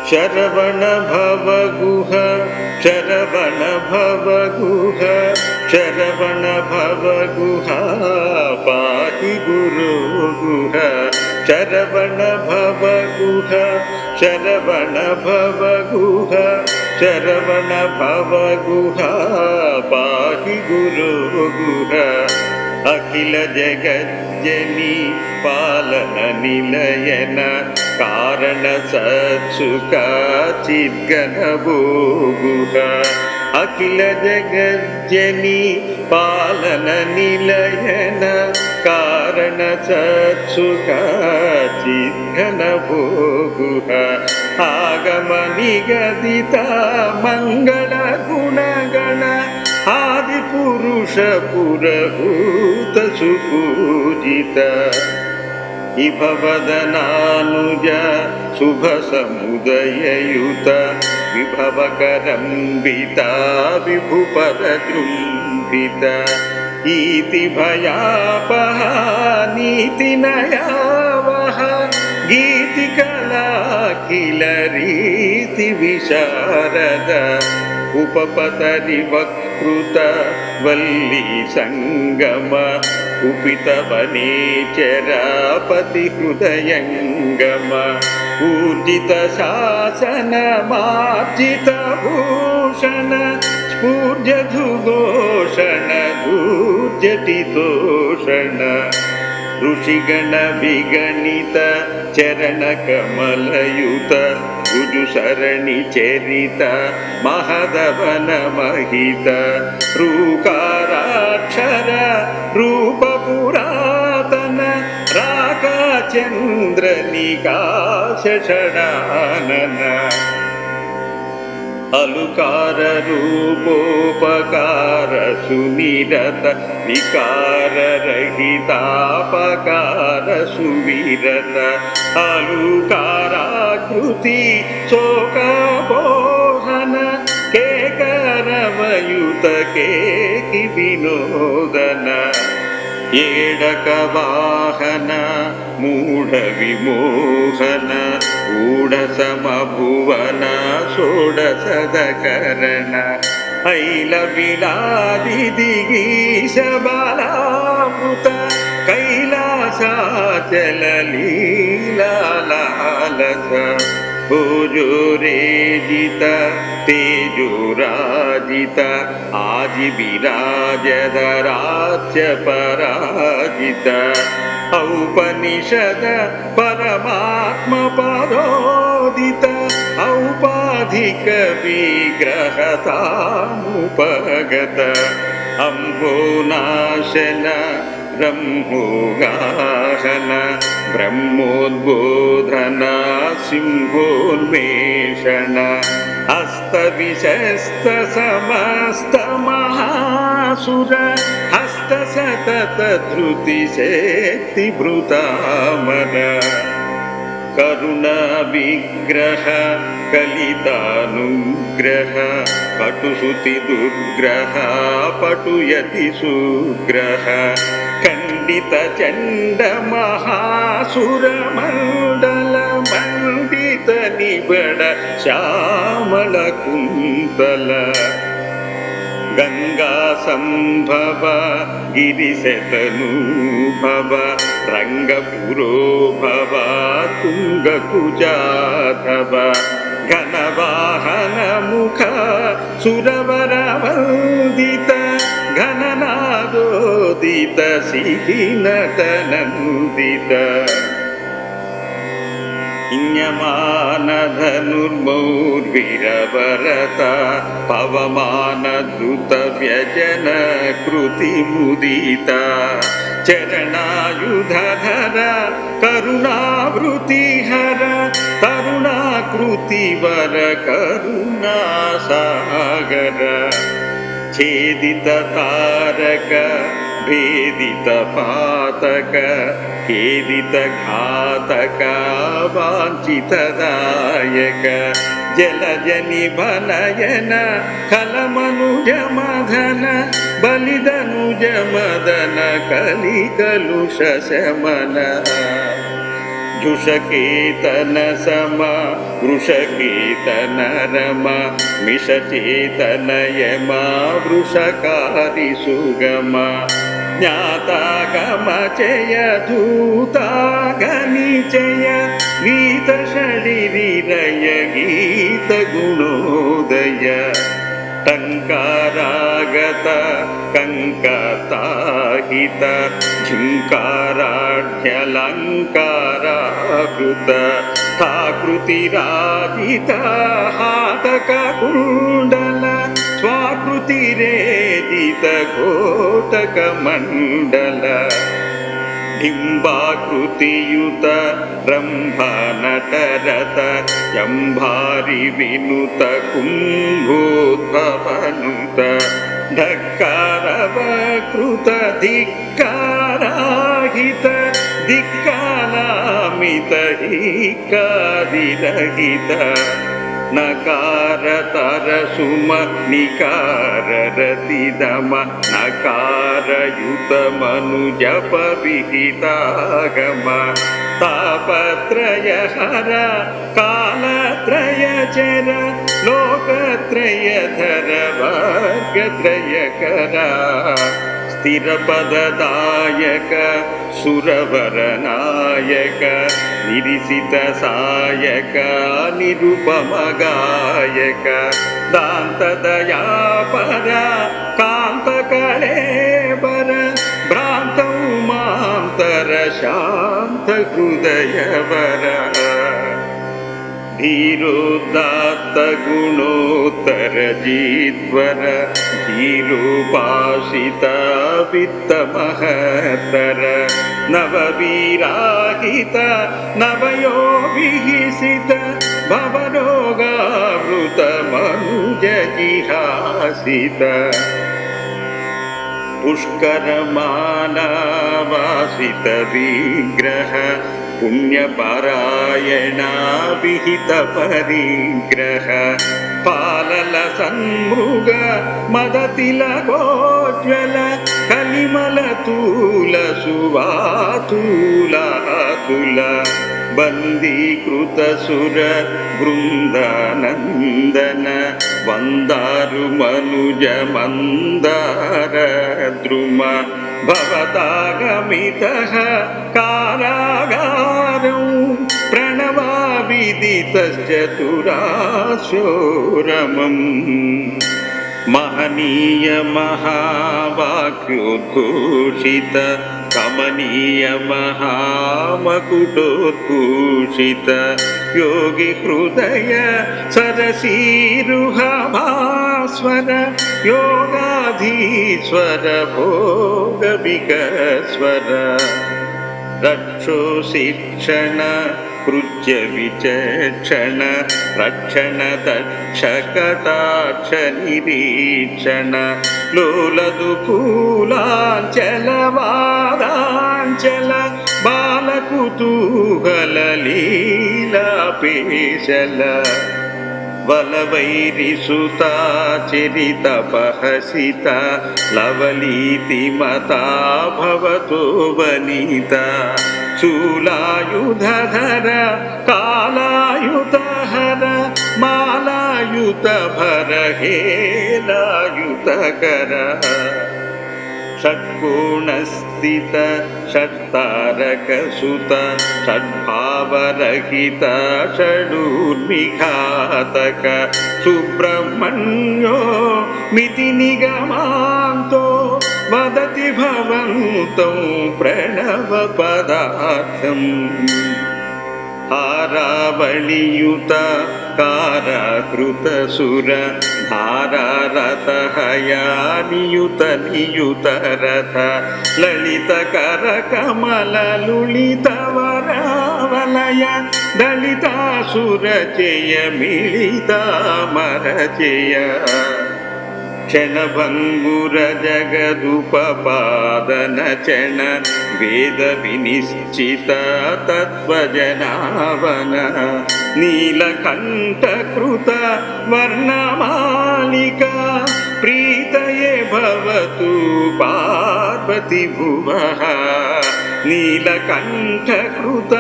ಶರವಣ ಭವಗುಹ ಶರವಣ ಭವಗುಹ ಶರವಣ ಭವಗುಹ ಪಾಹಿ ಗುರು ಗುಹ ಶರವಣ ಭವಗುಹ ಶರವಣ ಭವಗುಹ ಶರವಣ ಭವಗುಹ ಪಾಹಿ ಗುರು ಗುಹ ಅಖಿಲ ಜಗಜ್ಜನಿ ಪಾಲನ ನಿಲಯನ ಕಾರಣ ಸತ್ಸುಖ ಚಿದ್ಗನ ಭೋಗುಹ ಅಖಿಲ ಜಗಜ್ಜನಿ ಪಾಲನ ನಿಲಯನ ಕಾರಣ ಸತ್ಸುಖ ಚಿದ್ಗನ ಭೋಗುಹ ಆಗಮ ನಿಗದಿತ ಮಂಗಳ ಗುಣಗಣ ಆದಿಪುರುಷ ಪುರಭೂತ ಸುಪೂಜಿತ ಇಭವದನಾನುಜ ಶುಭ ಸಮುದಯಯುತ ವಿಭವಕರಂಬಿತ ವಿಭುಪದ ಜೃಂಭಿತ ಈತಿ ಭಯಾಪಹ ನೀತಿ ನಯಾವಹ ಗೀತಿ ಕಲಾಖಿಲ ರೀತಿ ವಿಶಾರದ ಉಪಪತರಿ ವಕ್ೃತ ವಲ್ಲಿ ಸಂಗಮ ಕುಪಿತ ವನೇಚರ ಪತಿ ಹೃದಯಂಗಮ ಊರ್ಜಿತ ಶಾಸನ ಮಾರ್ಜಿತ ಭೂಷಣ ಸ್ಫೂರ್ಜಧು ಘೋಷಣ ಧೂರ್ಜಟಿತೋಷಣ ಋಷಿಗಣ ವಿಗಣಿತ ಚರಣ ಕಮಲಯುತ ಗುಜು ಸರಣಿ ಚರಿತ ಮಹದವನ ಮಹಿತ ರೂಕಾರಾಕ್ಷರ ರೂಪ ಪುರಾತನ ರಾಗಚಂದ್ರ ನಿಕಾಶ ಷಡಾನನ ಅಲುಕಾರ ರೂಪೋಪಕಾರ ಸುನಿರತ ವಿಕಾರ ರಹಿತಾಪಕಾರ ಸುವಿರತ ಅಲುಕಾರಾಕೃತಿ ಶೋಕಬೋಹನ ಕೇಕರಮಯುತ ಕೇಕಿ ವಿನೋದನ ಏಡಕ ವಾಹನ ಮೂಢ ವಿಮೋಹನ ಊಢ ಸಮಭುವನ ಷೋಡಶದ ಕರಣ ಐಲ ವಿಲಾದಿ ದಿಗೀಶ ಬಾಲಾಮೃತ ಕೈಲಾಸಾಚಲ ಲೀಲಾಲಾಲಸ ಭೋಜೋರೇಜಿತ ತೇಜೋರಾಜಿತ ಆಜಿ ವಿರಾಜದ ರಾಜ್ಯ ಪರಾಜಿತ ಔಪನಿಷದ ಪರಮಾತ್ಮ ಪದೋದಿತ ಔಪಾಧಿಕ ವಿಗ್ರಹ ತಾನುಪಗತ ಅಂಬೋನಾಶನ ಬ್ರಹ್ಮೋಗಾಹನ ಬ್ರಹ್ಮೋದ್ಬೋಧನ ಸಿಂಹೋನ್ಮೇಷಣ ಹಸ್ತವಿಶಸ್ತ ಸಮಸ್ತ ಮಹಾಸುರ ಹಸ್ತ ಸತತ ಧೃತಿ ಶಕ್ತಿ ಭೃತಾಮರ ಕರುಣ ವಿಗ್ರಹ ಕಲಿತಾನುಗ್ರಹ ಪಟುಸುತಿ ದುರ್ಗ್ರಹ ಪಟುಯತಿ ಸುಗ್ರಹ ಖಂಡಿತ ಚಂಡ ಮಹಾಸುರ ಮಂಡಲ ಮಂಡಿತ ನಿಬಡ ಶ್ಯಾಮಳ ಕುಂತಲ ಗಂಗಾ ಸಂಭವ ಗಿರಿಶತನೂಭವ ರಂಗಪುರೋಭವ ತುಂಗಕುಜಾಧವ ಘನವಾಹನ ಮುಖ ಸುರವರ ವಂದಿತ ಘನನಾದೋದಿತ ಸಿಹಿನತನಂದಿತ ಇನ್ಯಮಾನಧನುರ್ಮೌರ್ವಿರವರತ ಪವಮಾನ ಧೃತ ವ್ಯಜನ ಕೃತಿ ಮುದಿತ ಚರಣಾಯುಧರ ಕರುಣಾವೃತಿಹರ ತರುಣಾಕೃತಿವರ ಕರುಣಾಸಾಗರ ಛೇದಿತ ತಾರಕ ಭೇದಿತ ಪಾತಕ ಖೇದಿತ ಘಾತಕ ವಾಂಛಿತದಾಯಕ ಜಲಜ ನಿಭನಯನ ಖಲಮನುಜ ಮಧನ ಬಲಿದನುಜ ಮದನ ಕಲಿ ಕಲುಷ ಶಮನ झुषकेतन सम वृषकेतन रम मिषचेतन यम वृषकारी सुगम ज्ञातागमचय धूतागनिचय गीतषडिरिरय गीतगुणोदय टङ्कारागत कङ्कताहित झुङ्काराढ्यलङ्काराकृत थाकृतिराजित हातककुण्डल स्वाकृतिरेजित घोटकमण्डल बिम्बाकृतियुत रम्भनटरत जम्भारि विनुत कुम्भोद्भवनुत ढक्कारवकृत धिक्काराहित धिक्कालामित हिक्कादिरहित नकार सुम निकार रतिदम नकारयुत मनुजप विहितागम तापत्रय हर कालत्रय चर लोकत्रय धर वर्गत्रय कर स्थिरपददायक सुरवरनायक निरिसित सायक निरुपमगायक दान्तदयापर कान्तकलेबर भ्रान्त उमान्तर शान्त हृदयवर धीरोदात्त गुणोत्तर जीद्वर धीरोपासित वित्त महतर नववीराहित नवयोगिहिसित भवरोगावृत मनुज जिहासित पुष्करमालावासित विग्रह पुण्यपरायणा विहित परिग्रह पालल सन्मृग मदतिलकोज्ज्वल कलिमलतूल सुवातूलातुल बन्दीकृत सुर वृन्दानन्दन वन्दारु मनुज मन्दार द्रुम भवतागमितः कारागारौ प्रणवाविदितश्चतुराशोरमम् महनीय महावाक्योद्घोषित कमनीय महामकुटोद्भूषित योगी हृदय सरसीरुहभास्वर योगाधीश्वर भोगविकस्वर रक्षो शिक्षण कृत्य विचक्षण रक्षण दक्ष कटाक्ष निरीक्षण लोलदुकूलाञ्चल वादाञ्चल बालकुतूहल लीला पेशल वलवैरिसुता चरितपहसिता लवलीतिमता भवतो वनिता शूलायुधधर कालायुधहर मालायुधभर हेलायुधकर षट्कोणस्थित षट्तारकसुत षड्भावरहित षडूर्मिघातक सुब्रह्मण्यो मितिनिगमान्तो वदति भवन्तं प्रणवपदार्थम् हारावलियुत काराकृतसुर धारारथहयानियुत नियुतरथ ललितकरकमललुलितवरावलय दलितासुरचय मिलितामरचय क्षणभङ्गुर जगदुपपादन चण वेद विनिश्चित तत्त्वजनावन नीलकण्ठकृत वर्णमालिका प्रीतये भवतु पार्वती भुवः నీలకంఠకృత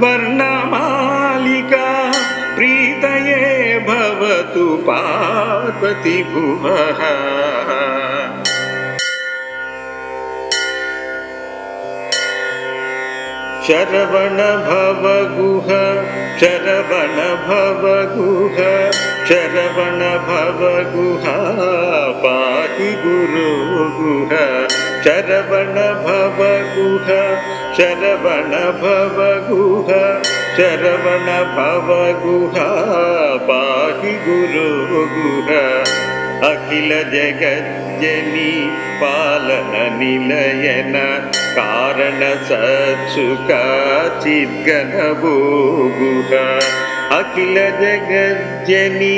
వర్ణమాలికా ప్రీతయే భవతు పార్వతి భువః. శరవణ భవ గుహ శరవణ భవ గుహ శరవణ భవ గుహ పాహి గురు గుహ శరవణ భవ గుహ శరవణ భవ గుహ శరవణ భవ గుహ పాహి గురు గుహ. అఖిల జగజ్జని పాలన నిలయన కారణ సత్సుఖ చిద్గణభో గుహ. అఖిల జగజ్జని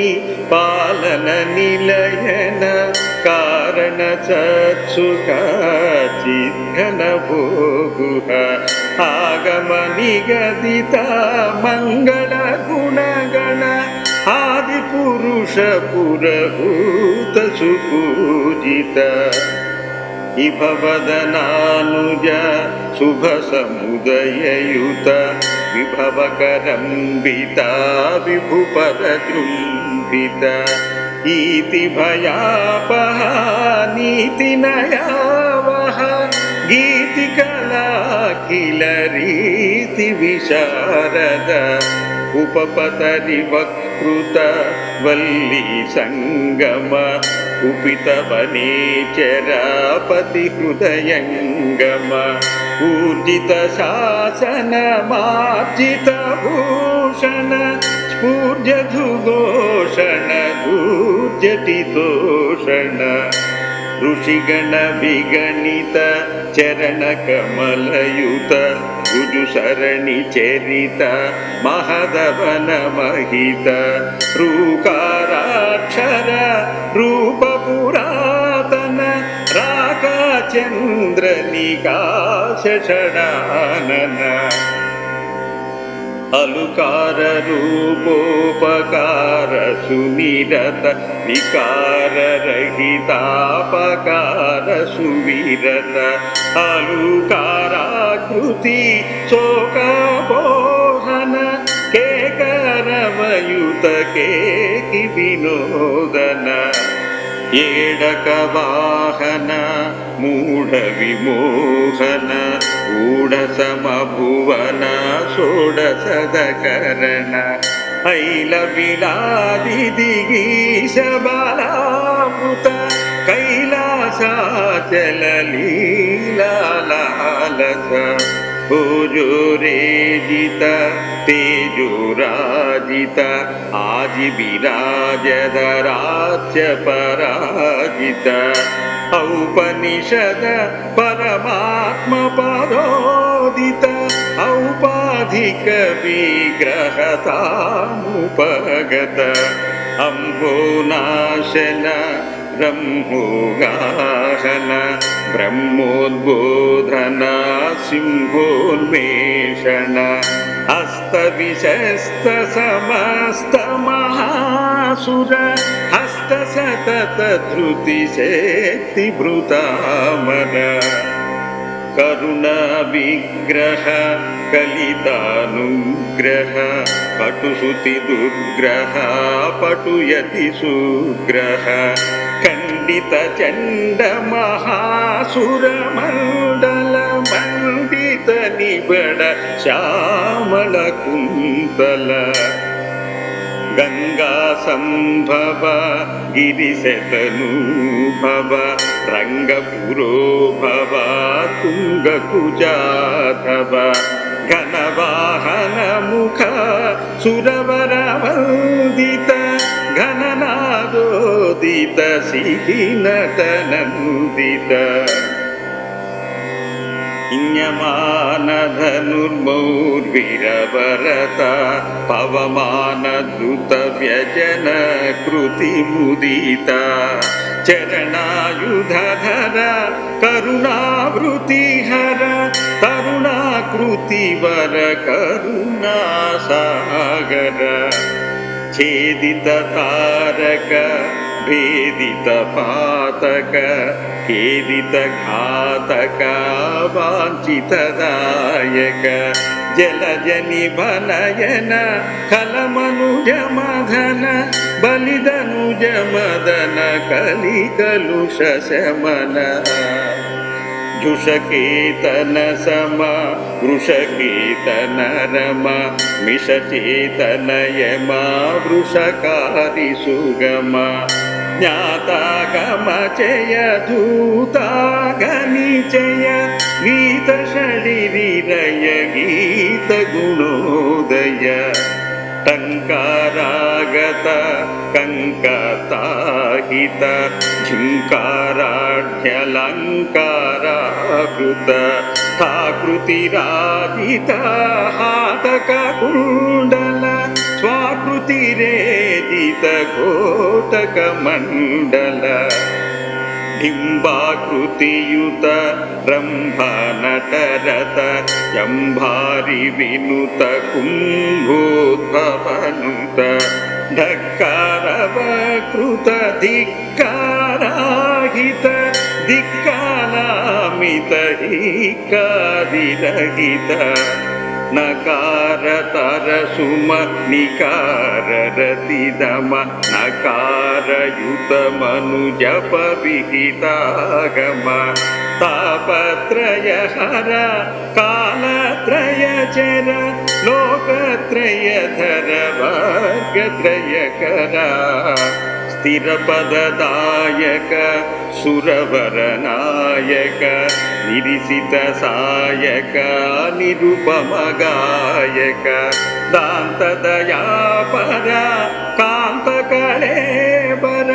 పాలన నిలయన కారణ సత్సుఖ చిద్గణభో గుహ. ఆగమ నిగదిత మంగళ గుణగణ ఆది పురుష పురభూత సుపూజిత ఇభవదనానుజ శుభ సముదయయుత విభవకరంబిత విభుపద దృంభిత ఈతి భయాపహ నీతి నయావహ గీతి కళాఖిల రీతి విశారద ఉపపతరి వక్ృత వల్లి సంగమ కుపిత వనేచరాపతి హృదయంగమ ఊర్జిత శాసన మార్జిత భూషణ స్ఫూర్జధుఘోషణ దూర్జటి తోషణ ఋషిగణ విగణిత చరణ కమలయుత గుజు సరణి చరిత మహదవన మహిత రూకారాక్షర రూప పురాతన రాకా చంద్ర నికాశ షడానన అలుకార రూపోపకార సునిరత వికార రహితాపకార సువిరత అలుకారాకృతి శోకాపోహన కేకరమయుత కేకి వినోదన ఏడక వాహన మూఢ విమోహన ఊఢ సమభువన షోడశదకరణ ఐల విలాది దిగీశ బాలామృత కైలాసాచల లీలాలాలస భోజోరేజిత తేజోరాజిత ఆజి విరాజదరాజ్య పరాజిత ఔపనిషద పరమాత్మ పదోదిత ఔపాధిక విగ్రహతాముపగత అంబోనాశన బ్రహ్మోగాహన బ్రహ్మోద్బోధన సింహోన్మేషణ హస్తవిశస్త సమస్త మహాసుర హస్త సతత ధృతి శక్తి భృతామర కరుణ విగ్రహ కలితానుగ్రహ పటుశృతి దుర్గ్రహ పటుయతి సుగ్రహ ఖండిత చండ మహాసుర మండల మండిత నిబడ శ్యామల కుంతల గంగా సంభవ గిరిశతనూభవ రంగపురోభవ తుంగకుజాధవ ఘనవాహన ముఖ సురవర వందిత ఘననాదోదిత సిహినతనందిత ఇన్యమానధనుర్మౌర్విరవరత పవమాన ధృత వ్యజన కృతి ముదిత చరణాయుధర కరుణావృతిహర కరుణాకృతివర కరుణాసాగర ఛేదిత తారక भेदित पातक खेदित घातक वाञ्छितदायक जलज निबनयन खलमनुज मदन बलिदनुज मदन कलिकलुष शमन झुषकेतन सम वृषकेतन रम मिषचेतन यम वृषकारि सुगम ज्ञातागम चय धूतागनिचय गीत षडिरिरय गीत गुणोदय टङ्कारागत कङ्कताहित झुङ्काराढ्यलङ्काराकृत थाकृतिराजित हातककुण्डल स्वाकृतिरेजित घोटकमण्डल बिम्बाकृतियुत रम्भनटरत जम्भारि विनुत कुम्भोद्भवनुत ढक्कारवकृत धिक्काराहित धिक्कारामित हिक्कारिरहित नकार तरसुम निकार रतिदम नकार युत मनुजप विहितागम तापत्रय हर कालत्रय चर लोकत्रय धर वर्गत्रय कर स्थिरपददायक सुरवरनायक निरिसित सायक निरुपमगायक दान्तदयापर कान्तकलेबर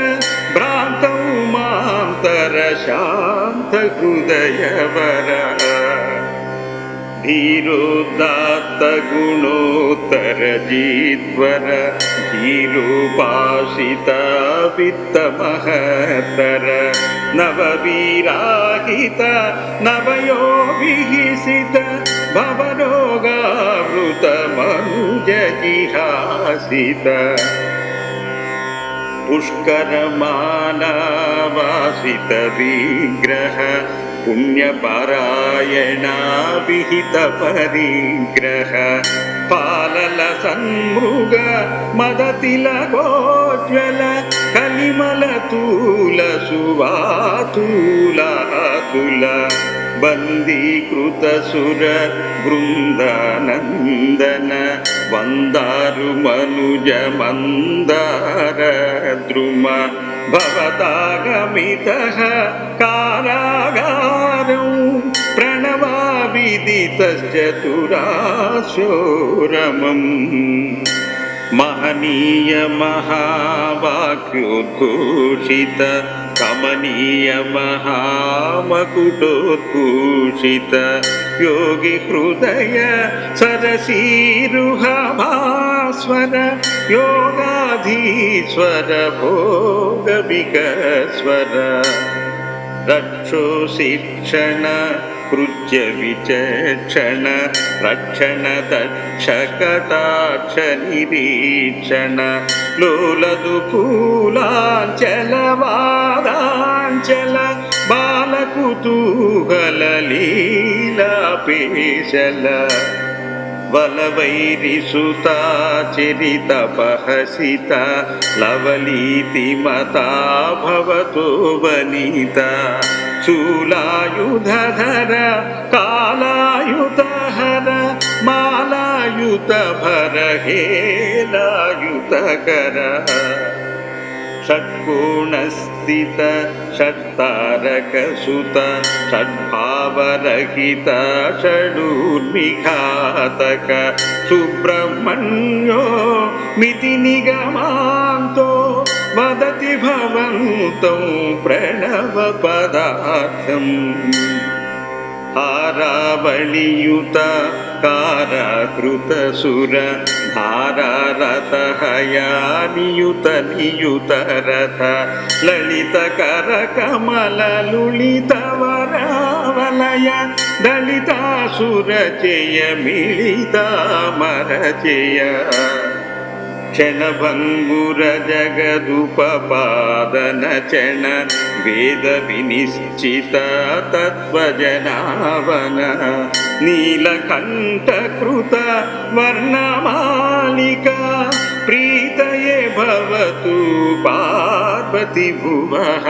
भ्रान्त उमान्तर शान्त हृदयवर धीरोदात्त गुणोत्तर जीत्वर धीरोपासित वित्त महत्तर नववीराहित नवयोभिहिसित भवरोगावृत मनुज जिहासित पुष्करमानवासित विग्रह पुण्यपरायणा विहित परिग्रह पालल सन्मृग मदतिलकोज्ज्वल कलिमलतूल सुवातूलातुल बन्दीकृत सुर वृन्दानन्दन वन्दारु मनुज मन्दार द्रुम भवतागमितः कारागारौ प्रणवाविदितश्चतुराशोरमम् महनीय महावाक्योद्घोषित कमनीय महामकुटोद्भूषित योगी हृदय सरसीरुह भास्वर योगाधीश्वर भोग विकस्वर रक्षो शिक्षण कृत्य विचक्षण रक्षण दक्ष कटाक्ष निरीक्षण लोलदुकूलाञ्चल वादाञ्चल बालकुतूहल लीला पेशल वलवैरिसुता चरितपहसिता लवलीतिमता भवतो वनिता शूलायुधधर कालायुधहर मालायुधभर हेलायुधकर षट्कोणस्थित षट्तारकसुत षड्भावरहित षडूर्मिघातक सुब्रह्मण्यो मितिनिगमान्तो वदति भवन्तं प्रणवपदार्थम् हारावलियुत काराकृत सुर धारारथहयानियुत नियुत रथ ललित कर कमल लुलित वरावलय दलितासुर चेय मिलिता मर चेय क्षणभङ्गुर जगदुपपादन चण वेद विनिश्चित तत्त्वजनावन नीलकण्ठकृत वर्णमालिका प्रीतये भवतु पार्वती भुवः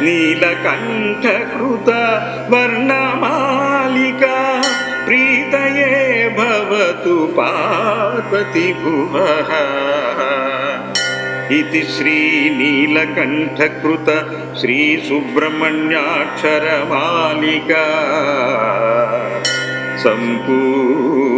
नीलकण्ठकृत वर्णमालिका प्रीतये भवतु पार्वती भुवः इति श्रीनीलकण्ठकृत श्रीसुब्रह्मण्याक्षरमालिका सम्पूर्णम्।